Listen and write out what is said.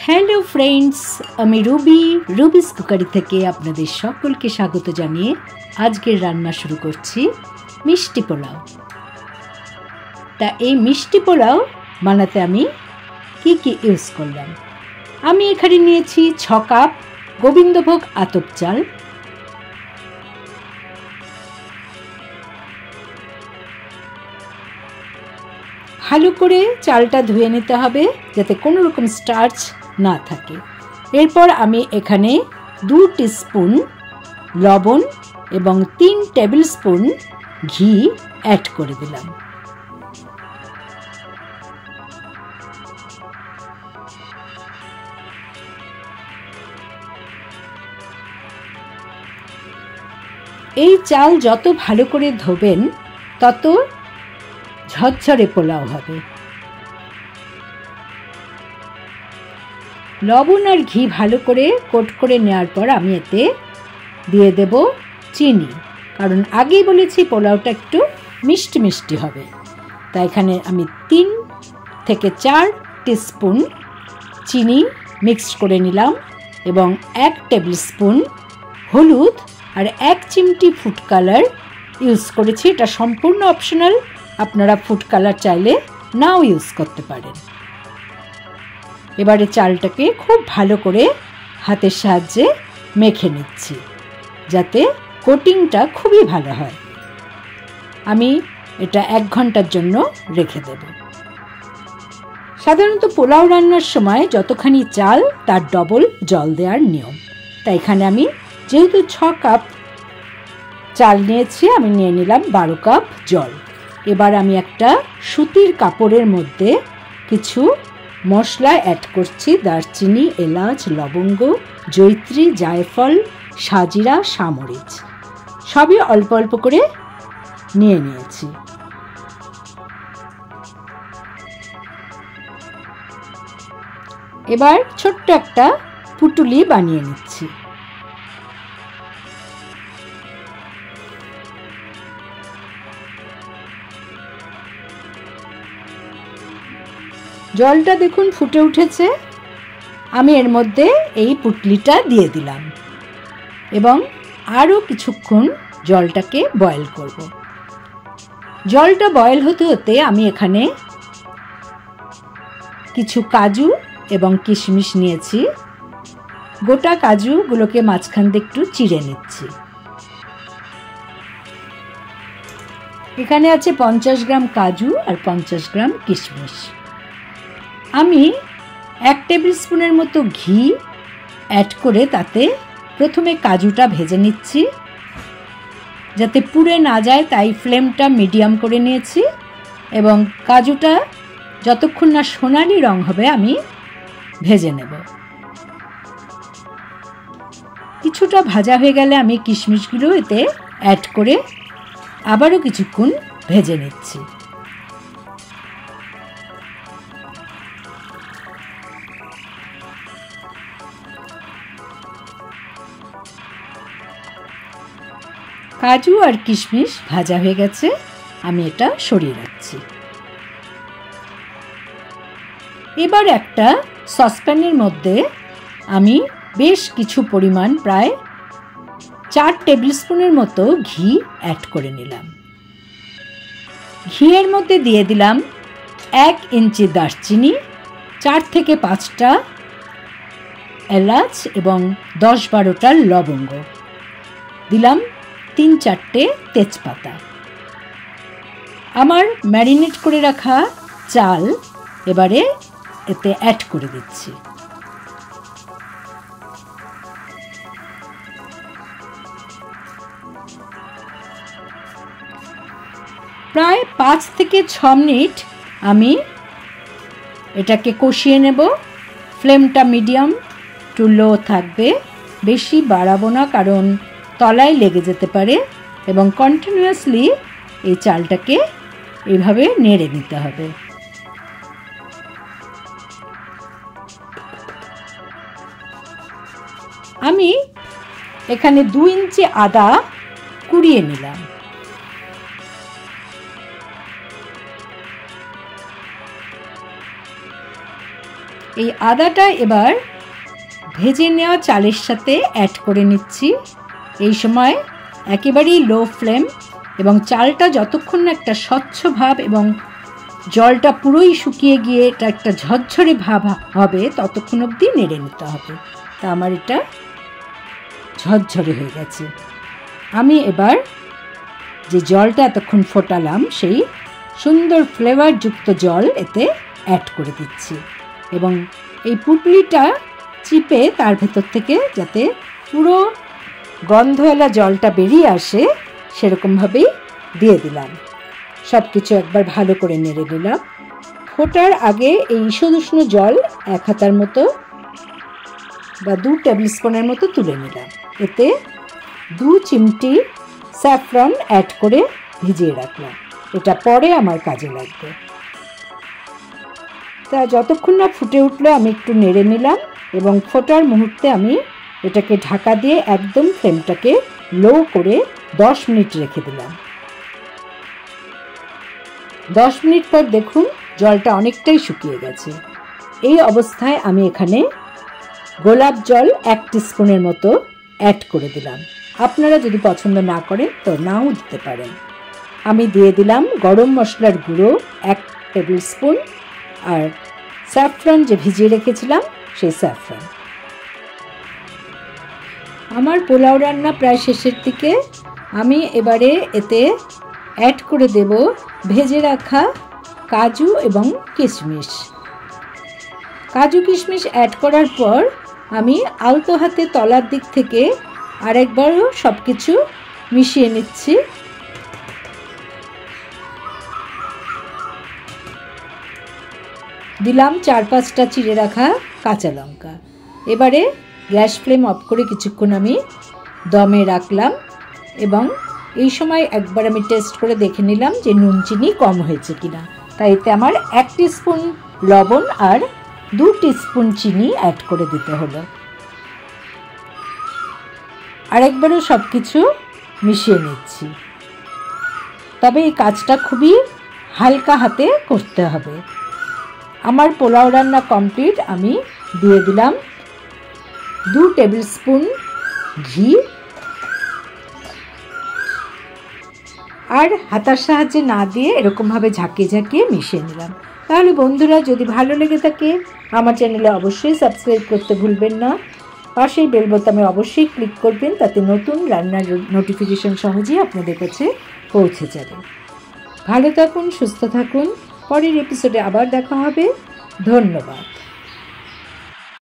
Hello friends, আমি রুবিস cookery থেকে আপনাদের সকলকে স্বাগত জানিয়ে আজকের রান্না শুরু করছি মিষ্টি পোলাও। তা এই মিষ্টি পোলাও বানাতে আমি কি ইউজ করলাম। আমি এখানে নিয়েছি 6 কাপ গোবিন্দভোগ আতপ চাল, ভালো করে চালটা ধুয়ে নিতে হবে যাতে কোনো রকম স্টার্চ না থাকে। এরপর আমি এখানে 2 টিস্পুন লবণ এবং 3 টেবিল স্পুন ঘি অ্যাড করে দিলাম। এই চাল যত ভালো করে ধোবেন তত ঝরঝরে পোলাও হবে। লবণ আর ঘি ভালো করে কোট করে নেওয়ার পর আমি এতে দিয়ে দেব চিনি, কারণ আগেই বলেছি পোলাওটা একটু মিষ্টি মিষ্টি হবে। তাই এখানে আমি 3 থেকে 4 টিস্পুন চিনি মিক্সড করে নিলাম এবং 1 টেবিল স্পুন হলুদ আর 1 চিমটি ফুড কালার ইউজ করেছি। এটা সম্পূর্ণ অপশনাল, আপনারা ফুড কালার চাইলে নাও ইউজ করতে পারেন। এবারে চালটাকে খুব ভালো করে হাতের সাহায্যে মেখে নিচ্ছি যাতে কোটিংটা খুবই ভালো হয়। আমি এটা 1 ঘন্টার জন্য রেখে দেব। সাধারণত পোলাও রান্নার সময় যতখানি চাল তার ডবল জল দেওয়ার নিয়ম। তাই এখানে আমি যেহেতু 6 কাপ চাল নিয়েছি, আমি নিয়ে নিলাম 12 কাপ জল। এবার আমি একটা সুতির কাপড়ের মধ্যে কিছু মশলা অ্যাড করছি। দারচিনি, এলাচ, লবঙ্গ, জয়িত্রী, জায়ফল, সাজিরা, সামরিচ সবই অল্প অল্প করে নিয়ে নিয়েছি। এবার ছোট্ট একটা পুটুলি বানিয়ে নিচ্ছি। জলটা দেখুন ফুটে উঠেছে। আমি এর মধ্যে এই পুটলিটা দিয়ে দিলাম এবং আরও কিছুক্ষণ জলটাকে বয়েল করব। জলটা বয়েল হতে হতে আমি এখানে কিছু কাজু এবং কিশমিশ নিয়েছি। গোটা কাজুগুলোকে মাঝখান দিয়ে একটু চিড়ে নিচ্ছি। এখানে আছে 50 গ্রাম কাজু আর 50 গ্রাম কিশমিশ। আমি 1 টেবিল স্পুনের মতো ঘি অ্যাড করে তাতে প্রথমে কাজুটা ভেজে নিচ্ছি যাতে পুড়ে না যায়, তাই ফ্লেমটা মিডিয়াম করে নিয়েছি এবং কাজুটা যতক্ষণ না সোনালি রং হবে আমি ভেজে নেব। কিছুটা ভাজা হয়ে গেলে আমি কিশমিশগুলো এতে অ্যাড করে আবারও কিছুক্ষণ ভেজে নিচ্ছি। কাজু আর কিশমিশ ভাজা হয়ে গেছে, আমি এটা সরিয়ে রাখছি। এবার একটা সসপ্যানের মধ্যে আমি বেশ কিছু পরিমাণ প্রায় 4 টেবিল স্পুনের মতো ঘি অ্যাড করে নিলাম। ঘিয়ের মধ্যে দিয়ে দিলাম 1 ইঞ্চি দারচিনি, 4 থেকে 5টা এলাচ এবং 10-12টা লবঙ্গ, দিলাম 3-4টে তেজপাতা। আমার ম্যারিনেট করে রাখা চাল এবারে এতে অ্যাড করে দিচ্ছি। প্রায় 5 থেকে 6 মিনিট আমি এটাকে কষিয়ে নেব। ফ্লেমটা মিডিয়াম টু লো থাকবে, বেশি বাড়াবো না কারণ তলায় লেগে যেতে পারে, এবং কন্টিনিউয়াসলি এই চালটাকে এইভাবে নেড়ে নিতে হবে। আমি এখানে 2 ইঞ্চি আদা কুড়িয়ে নিলাম। এই আদাটা এবার ভেজে নেওয়া চালের সাথে অ্যাড করে নিচ্ছি। এই সময় একেবারেই লো ফ্লেম, এবং চালটা যতক্ষণ না একটা স্বচ্ছ ভাব এবং জলটা পুরোই শুকিয়ে গিয়ে এটা একটা ঝরঝরে ভাব হবে ততক্ষণ অবধি নেড়ে নিতে হবে। তা আমার এটা ঝরঝরে হয়ে গেছে। আমি এবার যে জলটা এতক্ষণ ফোটালাম সেই সুন্দর ফ্লেভারযুক্ত জল এতে অ্যাড করে দিচ্ছি, এবং এই পুটলিটা চিপে তার ভেতর থেকে যাতে পুরো গন্ধওয়ালা জলটা বেরিয়ে আসে সেরকমভাবেই দিয়ে দিলাম। সব কিছু একবার ভালো করে নেড়ে দিলাম। ফোটার আগে এই ঈষদুষ্ণ জল 1 হাতার মতো বা 2 টেবিল স্পুনের মতো তুলে নিলাম। এতে 2 চিমটি স্যাফরন অ্যাড করে ভিজিয়ে রাখলাম, এটা পরে আমার কাজে লাগবে। তা যতক্ষণ না ফুটে উঠলো আমি একটু নেড়ে নিলাম, এবং ফোটার মুহূর্তে আমি এটাকে ঢাকা দিয়ে একদম ফ্লেমটাকে লো করে 10 মিনিট রেখে দিলাম। 10 মিনিট পর দেখুন জলটা অনেকটাই শুকিয়ে গেছে। এই অবস্থায় আমি এখানে গোলাপ জল 1 টিস্পুনের মতো অ্যাড করে দিলাম। আপনারা যদি পছন্দ না করেন তো নাও দিতে পারেন। আমি দিয়ে দিলাম গরম মশলার গুঁড়ো 1 টেবিল স্পুন, আর স্যাফরন যে ভিজিয়ে রেখেছিলাম সেই স্যাফরন। আমার পোলাও রান্না প্রায় শেষের দিকে। আমি এবারে এতে অ্যাড করে দেব ভেজে রাখা কাজু এবং কিশমিশ। কাজু কিশমিশ অ্যাড করার পর আমি আলতো হাতে তলার দিক থেকে আরেকবারও সব কিছু মিশিয়ে নিচ্ছি। দিলাম 4-5টা চিড়ে রাখা কাঁচা লঙ্কা। এবারে গ্যাস ফ্লেম অফ করে কিছুক্ষণ আমি দমে রাখলাম, এবং এই সময় একবার আমি টেস্ট করে দেখে নিলাম যে নুন চিনি কম হয়েছে কিনা। তাই এতে আমার 1 টিস্পুন লবণ আর 2 টিস্পুন চিনি অ্যাড করে দিতে হলো। আরেকবারও সব কিছু মিশিয়ে নিচ্ছি, তবে এই কাজটা খুবই হালকা হাতে করতে হবে। আমার পোলাও রান্না কমপ্লিট। আমি দিয়ে দিলাম 2 টেবিল স্পুন ঘি, আর হাতার সাহায্যে না দিয়ে এরকমভাবে ঝাঁকিয়ে ঝাঁকিয়ে মিশিয়ে নিলাম। তাহলে বন্ধুরা, যদি ভালো লেগে থাকে আমার চ্যানেলে অবশ্যই সাবস্ক্রাইব করতে ভুলবেন না। পাশের বেল বোতামে অবশ্যই ক্লিক করবেন, তাতে নতুন রান্নার নোটিফিকেশন সহজেই আপনাদের কাছে পৌঁছে যাবে। ভালো থাকুন, সুস্থ থাকুন। পরের এপিসোডে আবার দেখা হবে। ধন্যবাদ।